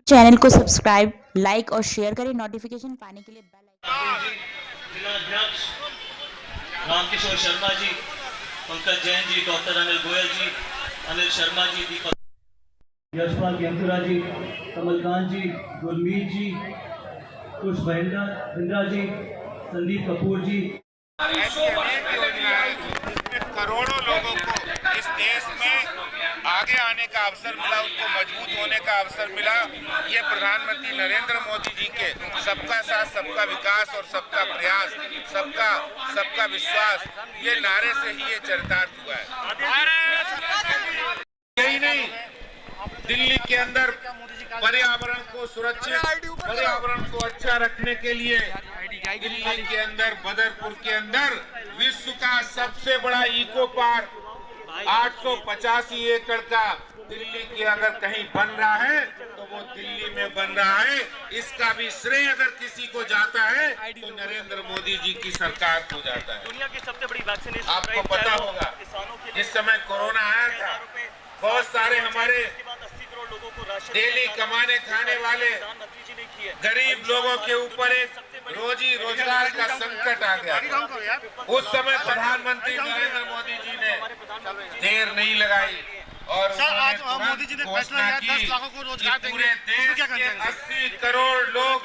Channel को subscribe, like और share करें। नोटिफिकेशन पाने के लिए बेल आइकन। जिलाध्यक्ष रामकिशोर शर्मा जी, पंकज जैन जी, डॉक्टर अनिल गोयल जी, अनिल शर्मा जी, दीपक यशपाल केंद्रा जी, कमलकांत जी, गुरमीत जी, कुश महिंद्रा जी, संदीप कपूर जी। करोड़ों लोगों को इस देश में आगे आने का अवसर मिला, उनको मजबूत होने का अवसर मिला। ये प्रधानमंत्री नरेंद्र मोदी जी के सबका साथ, सबका विकास और सबका प्रयास, सबका विश्वास, ये नारे से ही ये चरितार्थ हुआ है। यही नहीं, दिल्ली के अंदर पर्यावरण को सुरक्षित, पर्यावरण को अच्छा रखने के लिए दिल्ली के अंदर, बदरपुर के अंदर विश्व का सबसे बड़ा इको पार्क 885 एकड़ का दिल्ली के अगर कहीं बन रहा है तो वो दिल्ली में बन रहा है। इसका भी श्रेय अगर किसी को जाता है तो नरेंद्र मोदी जी की सरकार को जाता है। दुनिया की सबसे बड़ी वैक्सीनेशन आपको पता होगा, जिस समय कोरोना आया था, बहुत सारे हमारे डेली कमाने खाने वाले गरीब लोगों के ऊपर एक रोजी रोजगार का संकट आ गया। उस समय प्रधानमंत्री नरेंद्र मोदी जी ने देर नहीं लगाई और मोदी जी ने घोषणा की कि पूरे देश के 80 करोड़ लोग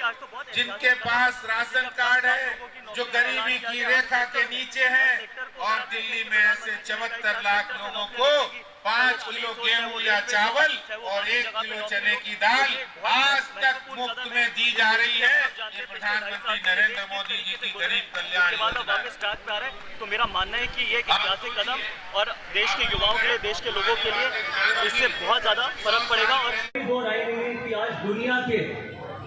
जिनके पास राशन कार्ड है, जो गरीबी की रेखा के नीचे हैं, और दिल्ली में ऐसे 74 लाख लोगों को 5 किलो गेहूं या चावल और 1 किलो चने की दाल आज तक मुफ्त में दी जा रही है। ये प्रधानमंत्री नरेंद्र मोदी जी की गरीब कल्याण योजना है। तो मेरा मानना है कि ये एक ऐतिहासिक कदम और देश के युवाओं के लिए, देश के लोगों के लिए इससे बहुत ज्यादा फर्क पड़ेगा। और कि आज दुनिया के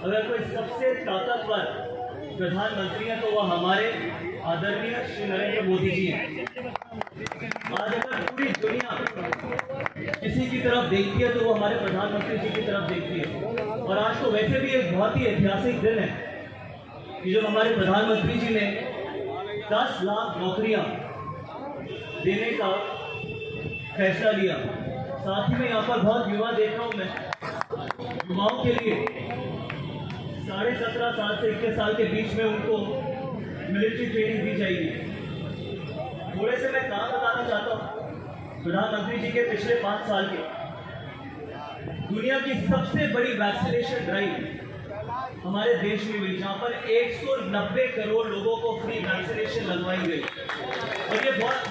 अगर कोई सबसे ताकतवर प्रधानमंत्री है तो वह हमारे आदरणीय श्री नरेंद्र मोदी जी हैं। आज अगर पूरी दुनिया किसी की तरफ देखती है तो वो हमारे प्रधानमंत्री जी की तरफ देखती है। और आज तो वैसे भी एक बहुत ही ऐतिहासिक दिन है कि जब हमारे प्रधानमंत्री जी ने 10 लाख नौकरियां देने का फैसला लिया। साथ ही में यहाँ पर बहुत युवा देख रहा हूँ मैं, युवाओं के लिए 17.5 साल से 21 साल के बीच में उनको मिलिट्री ट्रेनिंग दी जाएगी। थोड़े से मैं काम बताना चाहता हूँ प्रधानमंत्री जी के पिछले 5 साल के। दुनिया की सबसे बड़ी वैक्सीनेशन ड्राइव हमारे देश में हुई, जहाँ पर 190 करोड़ लोगों को फ्री वैक्सीनेशन लगवाई गई। और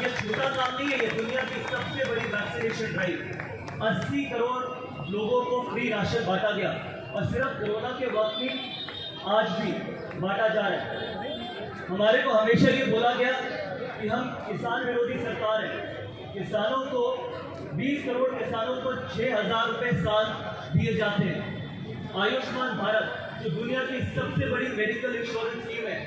ये छोटा काम नहीं है, ये दुनिया की सबसे बड़ी वैक्सीनेशन ड्राइव। 80 करोड़ लोगों को फ्री राशन बांटा गया और सिर्फ कोरोना के वक्त में आज भी बांटा जा रहा है। हमारे को हमेशा ये बोला गया कि हम किसान विरोधी सरकार है। किसानों को 20 करोड़ किसानों को 6,000 रुपए साल दिए जाते हैं। आयुष्मान भारत जो दुनिया की सबसे बड़ी मेडिकल इंश्योरेंस स्कीम है,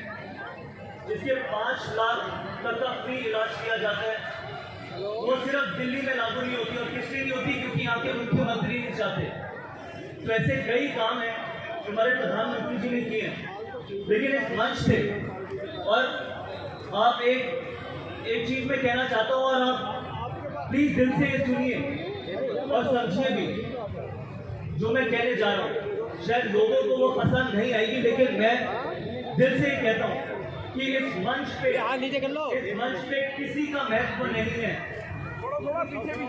जिसके 5 लाख तक का फ्री इलाज किया जाता है, वो सिर्फ दिल्ली में लागू नहीं होती। और किसलिए नहीं होती? क्योंकि यहाँ के मुख्यमंत्री नहीं चाहते। तो ऐसे कई काम हैं जो हमारे प्रधानमंत्री जी ने किए हैं। लेकिन इस मंच से और आप एक चीज में कहना चाहता हूँ, और आप प्लीज दिल से ये सुनिए और समझिए भी जो मैं कहने जा रहा हूँ। शायद लोगों को वो पसंद नहीं आएगी, लेकिन मैं दिल से ये कहता हूँ कि इस मंच पे किसी का महत्व नहीं है।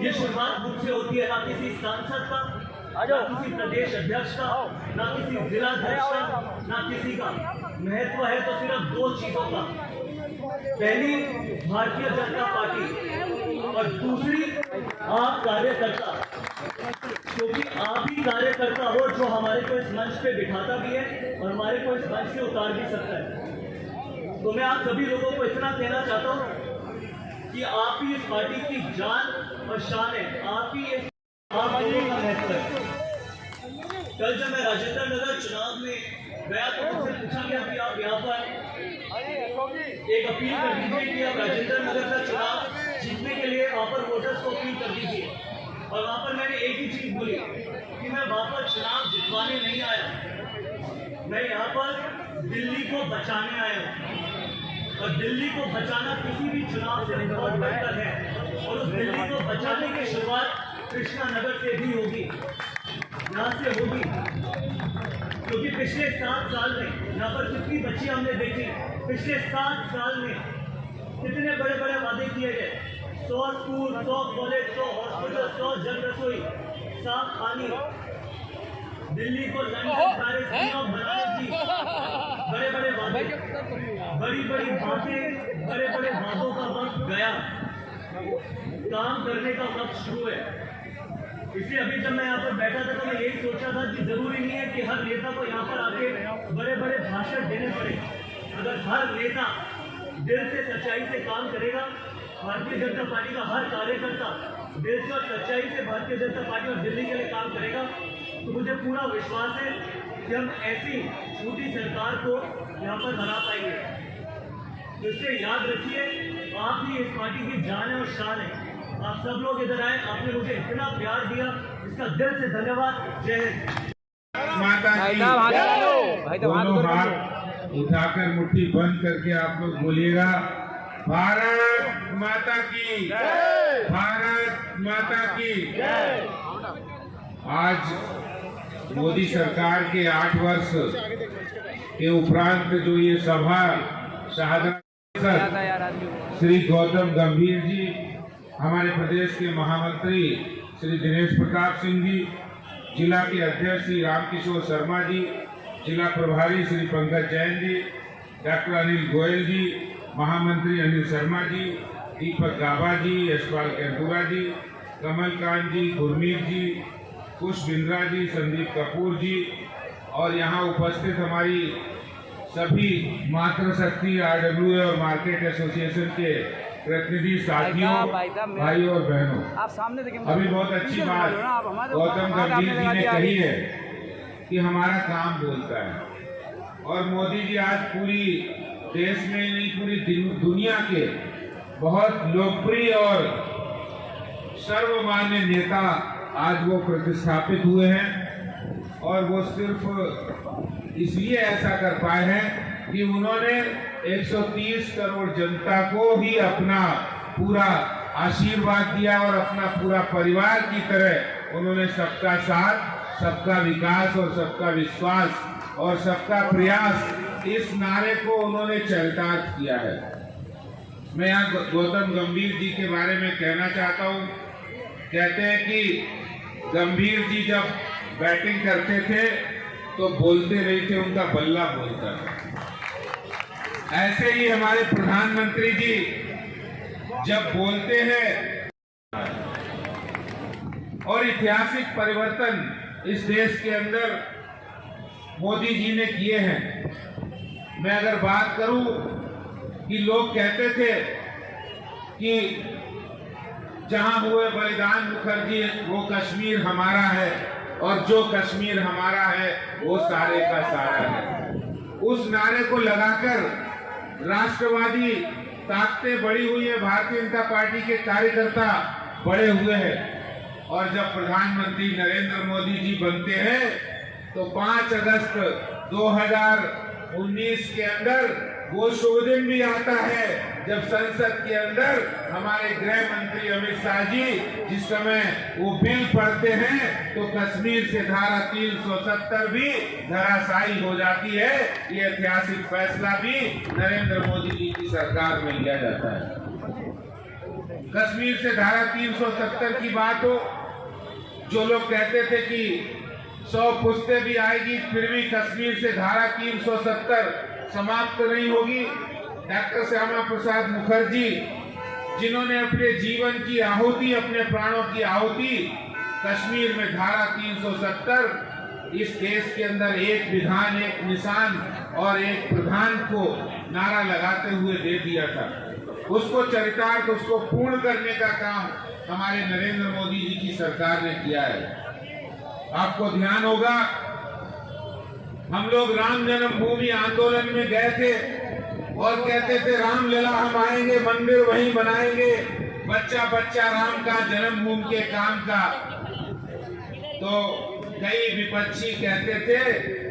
ये शुरुआत मुझसे होती है, ना किसी सांसद का, ना किसी प्रदेश अध्यक्ष का, ना किसी जिलाध्यक्ष का, ना किसी का। महत्व है तो सिर्फ 2 चीजों का। पहली भारतीय जनता पार्टी और दूसरी आप कार्यकर्ता, क्योंकि आप ही कार्यकर्ता हो जो हमारे को इस मंच पे बिठाता भी है और हमारे को इस मंच से उतार भी सकता है। तो मैं आप सभी लोगों को इतना कहना चाहता हूँ कि आप ही इस पार्टी की जान और शान है। आप लोगों का महत्व है। कल जब मैं राजेंद्र नगर चुनाव में गया तो मुझसे पूछा गया कि आप यहाँ पर एक अपील कर दीजिए कि आप राजेंद्र नगर का चुनाव जीतने के लिए वहाँ पर वोटर्स को अपील कर दीजिए। और वहाँ पर मैंने एक ही चीज बोली कि मैं वहाँ पर चुनाव जितवाने नहीं आया, मैं यहाँ पर दिल्ली को बचाने आया हूँ। और दिल्ली को बचाना किसी भी चुनाव से बहुत बेहतर है। और उस दिल्ली को बचाने की शुरुआत कृष्णा नगर से भी होगी। यहाँ से होगी, क्योंकि पिछले 7 साल में यहाँ पर कितनी बच्चियां हमने देखी। पिछले 7 साल में कितने बड़े बड़े वादे किए गए। 100 स्कूल, 100 कॉलेज, 100 हॉस्पिटल, 100 जन रसोई, साफ पानी, दिल्ली को लंदन पेरिस न्यूयॉर्क बनाने की बड़े बड़े वादे, बड़ी बड़ी बातें, बड़े बड़े वादों का वक्त गया, काम करने का वक्त शुरू है। इसलिए अभी जब मैं यहाँ पर बैठा था तो मैं यही सोचा था कि जरूरी नहीं है कि हर नेता को यहाँ पर आके बड़े बड़े भाषण देने पड़े। अगर हर नेता दिल से सच्चाई से काम करेगा, भारतीय जनता पार्टी का हर कार्यकर्ता दिल से और सच्चाई से भारतीय जनता पार्टी और दिल्ली के लिए काम करेगा, तो मुझे पूरा विश्वास है कि हम ऐसी छोटी सरकार को यहाँ पर हरा पाएंगे। तो इससे याद रखिए, आप ही इस पार्टी की जान है और शान है। आप सब लोग इधर आए, आपने मुझे इतना प्यार दिया, इसका दिल से धन्यवाद। जय हिंद। माता की दोनों हाथ उठाकर मुट्ठी बंद करके आप लोग बोलिएगा, भारत माता की, भारत माता की। आज मोदी सरकार के 8 वर्ष के उपरांत जो ये सभा शाहजहां श्री गौतम गंभीर जी, हमारे प्रदेश के महामंत्री श्री दिनेश प्रताप सिंह जी, जिला के अध्यक्ष श्री रामकिशोर शर्मा जी, जिला प्रभारी श्री पंकज जैन जी, डॉक्टर अनिल गोयल जी, महामंत्री अनिल शर्मा जी, दीपक गाबा जी, यशपाल केंदुरा जी, कमलकांत जी, गुरमीत जी, कुश बिंद्रा जी, संदीप कपूर जी और यहाँ उपस्थित हमारी सभी मातृशक्ति RWA और मार्केट एसोसिएशन के प्रतिनिधि साथियों, भाइयों और बहनों, आप सामने अभी बहुत अच्छी बात गौतम गंभीर जी ने कही है कि हमारा काम बोलता है। और मोदी जी आज पूरी देश में नहीं, पूरी दुनिया के बहुत लोकप्रिय और सर्वमान्य नेता आज वो प्रतिष्ठापित हुए हैं। और वो सिर्फ इसलिए ऐसा कर पाए हैं कि उन्होंने 130 करोड़ जनता को ही अपना पूरा आशीर्वाद दिया और अपना पूरा परिवार की तरह उन्होंने सबका साथ, सबका विकास और सबका विश्वास और सबका प्रयास, इस नारे को उन्होंने चरितार्थ किया है। मैं यहाँ गौतम गंभीर जी के बारे में कहना चाहता हूँ। कहते हैं कि गंभीर जी जब बैटिंग करते थे तो बोलते नहीं थे, उनका बल्ला बोलता था। ऐसे ही हमारे प्रधानमंत्री जी जब बोलते हैं, और ऐतिहासिक परिवर्तन इस देश के अंदर मोदी जी ने किए हैं। मैं अगर बात करूं कि लोग कहते थे कि जहां हुए बलिदान मुखर्जी वो कश्मीर हमारा है और जो कश्मीर हमारा है वो सारे का सारा है। उस नारे को लगाकर राष्ट्रवादी ताकतें बढ़ी हुई है, भारतीय जनता पार्टी के कार्यकर्ता बढ़े हुए हैं। और जब प्रधानमंत्री नरेंद्र मोदी जी बनते हैं तो 5 अगस्त 2019 के अंदर वो शुभ दिन भी आता है जब संसद के अंदर हमारे गृह मंत्री अमित शाह जी जिस समय वो बिल पढ़ते हैं तो कश्मीर से धारा 370 भी धराशायी हो जाती है। ये ऐतिहासिक फैसला भी नरेंद्र मोदी जी की सरकार में लिया जाता है। कश्मीर से धारा 370 की बात हो, जो लोग कहते थे कि 100 पुश्तें भी आएगी फिर भी कश्मीर से धारा 370 समाप्त नहीं होगी। डॉक्टर श्यामा प्रसाद मुखर्जी जिन्होंने अपने जीवन की आहुति, अपने प्राणों की आहुति कश्मीर में धारा 370 इस देश के अंदर एक विधान, एक निशान और एक प्रधान को नारा लगाते हुए दे दिया था। उसको चरितार्थ, उसको पूर्ण करने का काम हमारे नरेंद्र मोदी जी की सरकार ने किया है। आपको ध्यान होगा हम लोग राम जन्मभूमि आंदोलन में गए थे और कहते थे रामलला हम आएंगे, मंदिर वहीं बनाएंगे, बच्चा बच्चा राम का, जन्मभूमि के काम का। तो कई विपक्षी कहते थे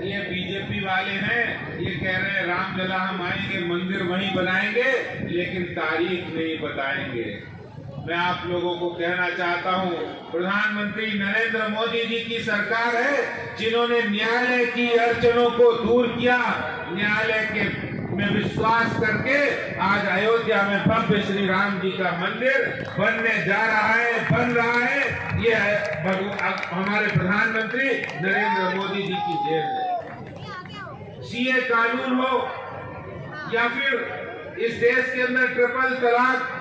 ये बीजेपी वाले हैं, ये कह रहे हैं रामलला हम आएंगे, मंदिर वहीं बनाएंगे, लेकिन तारीख नहीं बताएंगे। मैं आप लोगों को कहना चाहता हूं, प्रधानमंत्री नरेंद्र मोदी जी की सरकार है जिन्होंने न्यायालय की अड़चनों को दूर किया, न्यायालय के में विश्वास करके आज अयोध्या में भव्य श्री राम जी का मंदिर बनने जा रहा है, बन रहा है। ये हमारे प्रधानमंत्री नरेंद्र मोदी जी की देन है। सीए कानून हो या फिर इस देश के अंदर ट्रिपल तलाक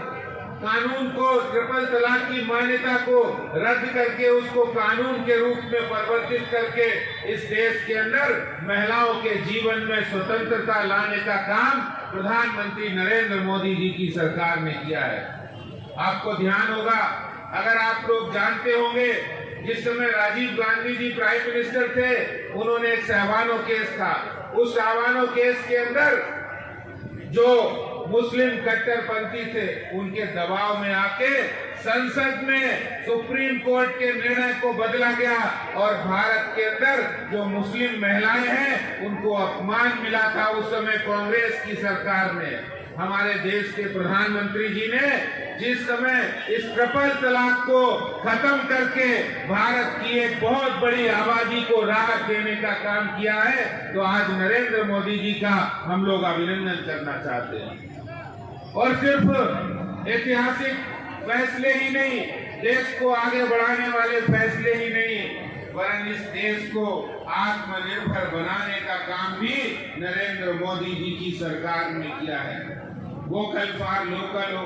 कानून को, ट्रिपल तलाक की मान्यता को रद्द करके उसको कानून के रूप में परिवर्तित करके इस देश के अंदर महिलाओं के जीवन में स्वतंत्रता लाने का काम प्रधानमंत्री नरेंद्र मोदी जी की सरकार ने किया है। आपको ध्यान होगा, अगर आप लोग जानते होंगे, जिस समय राजीव गांधी जी प्राइम मिनिस्टर थे, उन्होंने एक सहवानो केस था। उस सहवानो केस के अंदर जो मुस्लिम कट्टरपंथी थे, उनके दबाव में आके संसद में सुप्रीम कोर्ट के निर्णय को बदला गया और भारत के अंदर जो मुस्लिम महिलाएं हैं उनको अपमान मिला था। उस समय कांग्रेस की सरकार में हमारे देश के प्रधानमंत्री जी ने जिस समय इस ट्रिपल तलाक को खत्म करके भारत की एक बहुत बड़ी आबादी को राहत देने का काम किया है, तो आज नरेंद्र मोदी जी का हम लोग अभिनंदन करना चाहते हैं। और सिर्फ ऐतिहासिक फैसले ही नहीं, देश को आगे बढ़ाने वाले फैसले ही नहीं, वरन इस देश को आत्मनिर्भर बनाने का काम भी नरेंद्र मोदी जी की सरकार ने किया है। वोकल फॉर लोकल हो।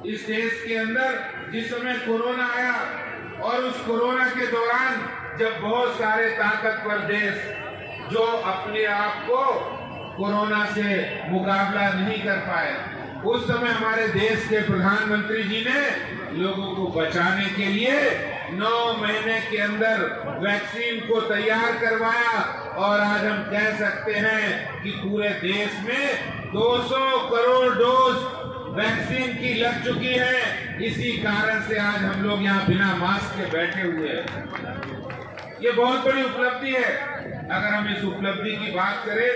इस देश के अंदर जिस समय कोरोना आया और उस कोरोना के दौरान जब बहुत सारे ताकतवर देश जो अपने आप को कोरोना से मुकाबला नहीं कर पाए, उस समय हमारे देश के प्रधानमंत्री जी ने लोगों को बचाने के लिए 9 महीने के अंदर वैक्सीन को तैयार करवाया और आज हम कह सकते हैं कि पूरे देश में 200 करोड़ डोज वैक्सीन की लग चुकी है। इसी कारण से आज हम लोग यहाँ बिना मास्क के बैठे हुए हैं। ये बहुत बड़ी उपलब्धि है। अगर हम इस उपलब्धि की बात करें,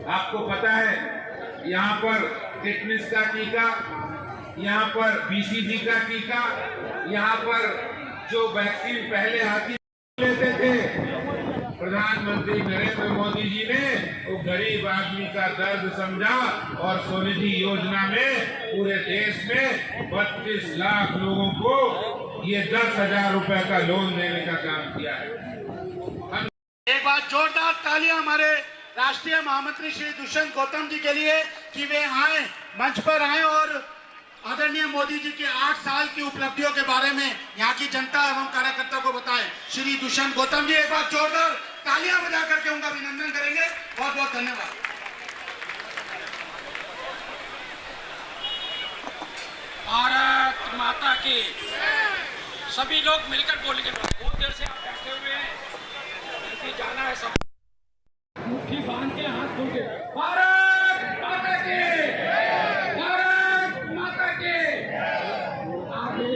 आपको पता है यहाँ पर टिटनेस का टीका, यहाँ पर बीसीजी का टीका, यहाँ पर जो वैक्सीन पहले आती लेते थे, प्रधानमंत्री नरेंद्र मोदी जी ने वो गरीब आदमी का दर्द समझा और स्वनिधि योजना में पूरे देश में 32 लाख लोगों को ये 10,000 रुपए का लोन देने का काम किया है। एक बार जोरदार तालियां हमारे राष्ट्रीय महामंत्री श्री दुष्यंत गौतम जी के लिए कि वे आए, मंच पर आए और आदरणीय मोदी जी के 8 साल की उपलब्धियों के बारे में यहाँ की जनता एवं कार्यकर्ता को बताएं। श्री दुष्यंत गौतम जी एक बार जोरदार तालियां बजा करके उनका अभिनंदन करेंगे। बहुत बहुत धन्यवाद। भारत माता की। सभी लोग मिलकर बोलेंगे। बहुत देर से आप बैठे हुए हैं, जाना है सब मुट्ठी बांध के हाथ धो के। भारत माता की, भारत माता की। आगे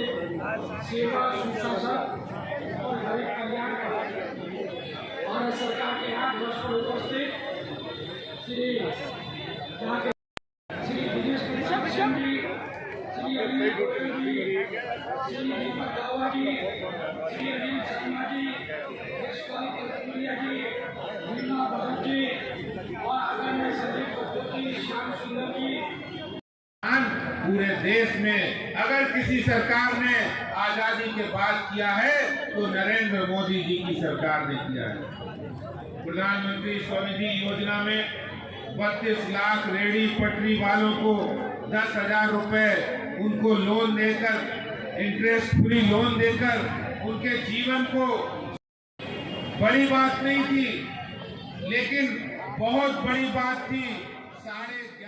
सेवा, सुशासन और गरीब कल्याण का भारत सरकार के 8 वर्ष पर उपस्थित श्री दिनेश कृष्ण जी, श्री अनिल गोयल जी, श्री दीपक गावा जी, श्री अनिल शर्मा जी, यशपाल कलकतिया जी, मीना भगत जी और आदरणीय संदीप कपूर, श्याम सुंदर जी। पूरे देश में अगर किसी सरकार ने आजादी के बाद किया है तो नरेंद्र मोदी जी की सरकार ने किया है। प्रधानमंत्री स्वनिधि योजना में 32 लाख रेहड़ी पटरी वालों को 10,000 रुपए उनको लोन देकर, इंटरेस्ट फ्री लोन देकर उनके जीवन को, बड़ी बात नहीं थी लेकिन बहुत बड़ी बात थी। 11.5